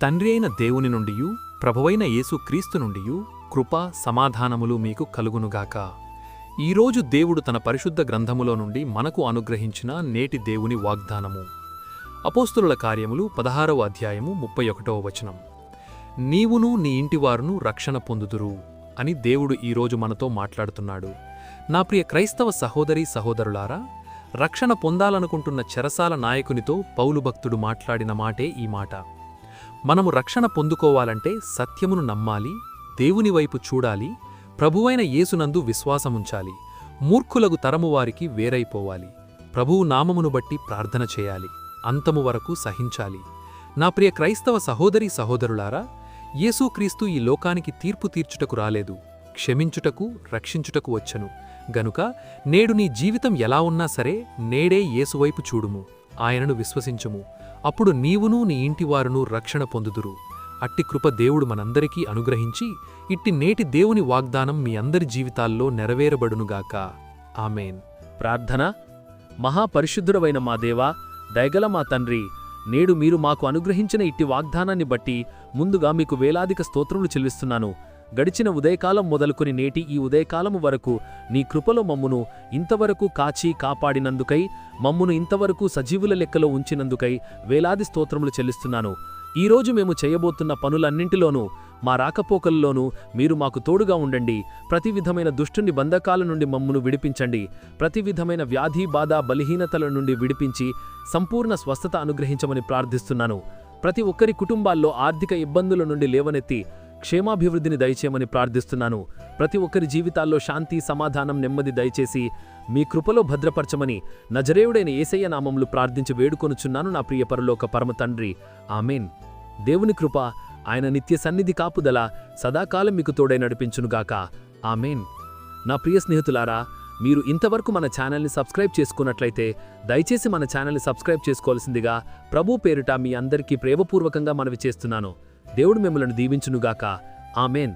తండ్రి అయిన దేవుని నుండియు ప్రభువైన యేసుక్రీస్తు నుండియు కృపా సమాధానములు మీకు కలుగునుగాక. ఈరోజు దేవుడు తన పరిశుద్ధ గ్రంథములో నుండి మనకు అనుగ్రహించిన నేటి దేవుని వాగ్దానము. అపోస్తలుల కార్యములు 16వ అధ్యాయము 31వ వచనం. నీవును నీ ఇంటివారును రక్షణ పొందుదురు అని దేవుడు ఈరోజు మనతో మాట్లాడుతున్నాడు. నా ప్రియ క్రైస్తవ సహోదరీ సహోదరులారా, రక్షణ పొందాలనుకుంటున్న చెరసాల నాయకునితో పౌలు భక్తుడు మాట్లాడిన మాటే ఈ మాట. మనము రక్షణ పొందుకోవాలంటే సత్యమును నమ్మాలి, దేవుని వైపు చూడాలి, ప్రభువైన యేసునందు విశ్వాసముంచాలి, మూర్ఖులగు తరము వారికి వేరైపోవాలి, ప్రభువు నామమును బట్టి ప్రార్థన చేయాలి, అంతము వరకు సహించాలి. నా ప్రియ క్రైస్తవ సహోదరీ సహోదరులారా, యేసుక్రీస్తు ఈ లోకానికి తీర్పు తీర్చుటకు రాలేదు, క్షమించుటకు రక్షించుటకు వచ్చెను. గనుక నేడు నీ జీవితం ఎలా ఉన్నా సరే నేడే యేసువైపు చూడుము, ఆయనను విశ్వసించుము. అప్పుడు నీవును నీ ఇంటివారును రక్షణ పొందుదురు. అట్టి కృప దేవుడు మనందరికీ అనుగ్రహించి ఇట్టి నేటి దేవుని వాగ్దానం మీ అందరి జీవితాల్లో నెరవేరబడునుగాక. ఆమేన్. ప్రార్థన. మహాపరిశుద్ధుడవైన మా దేవా, దయగల మా తండ్రి, నేడు మీరు మాకు అనుగ్రహించిన ఇట్టి వాగ్దానాన్ని బట్టి ముందుగా మీకు వేలాదిక స్తోత్రములు చెల్లిస్తున్నాను. గడిచిన ఉదయకాలం మొదలుకొని నేటి ఈ ఉదయకాలము వరకు నీ కృపలో మమ్మును ఇంతవరకు కాచి కాపాడినందుకై, మమ్మును ఇంతవరకు సజీవుల లెక్కలో ఉంచినందుకై వేలాది స్తోత్రములు చెల్లిస్తున్నాను. ఈరోజు మేము చేయబోతున్న పనులన్నింటిలోనూ, మా రాకపోకల్లోనూ మీరు మాకు తోడుగా ఉండండి. ప్రతి విధమైన దుష్టుని బంధకాల నుండి మమ్మును విడిపించండి. ప్రతి విధమైన వ్యాధి బాధ బలహీనతల నుండి విడిపించి సంపూర్ణ స్వస్థత అనుగ్రహించమని ప్రార్థిస్తున్నాను. ప్రతి ఒక్కరి కుటుంబాల్లో ఆర్థిక ఇబ్బందుల నుండి లేవనెత్తి క్షేమాభివృద్ధిని దయచేయమని ప్రార్థిస్తున్నాను. ప్రతి ఒక్కరి జీవితాల్లో శాంతి సమాధానం నెమ్మది దయచేసి మీ కృపలో భద్రపరచమని నజరేయుడైన యేసయ్య నామములు ప్రార్థించి వేడుకొనుచున్నాను నా ప్రియ పరలోక పరమ తండ్రి. ఆమేన్. దేవుని కృప, ఆయన నిత్య సన్నిధి కాపుదల సదాకాలం మీకు తోడై నడిపించునుగాక. ఆమేన్. నా ప్రియ స్నేహితులారా, మీరు ఇంతవరకు మన ఛానల్ని సబ్స్క్రైబ్ చేసుకున్నట్లయితే దయచేసి మన ఛానల్ని సబ్స్క్రైబ్ చేసుకోవాల్సిందిగా ప్రభు పేరిట మీ అందరికీ ప్రేమపూర్వకంగా మనవి చేస్తున్నాను. దేవుడు మిమ్మల్ని దీవించునుగాక. ఆమేన్.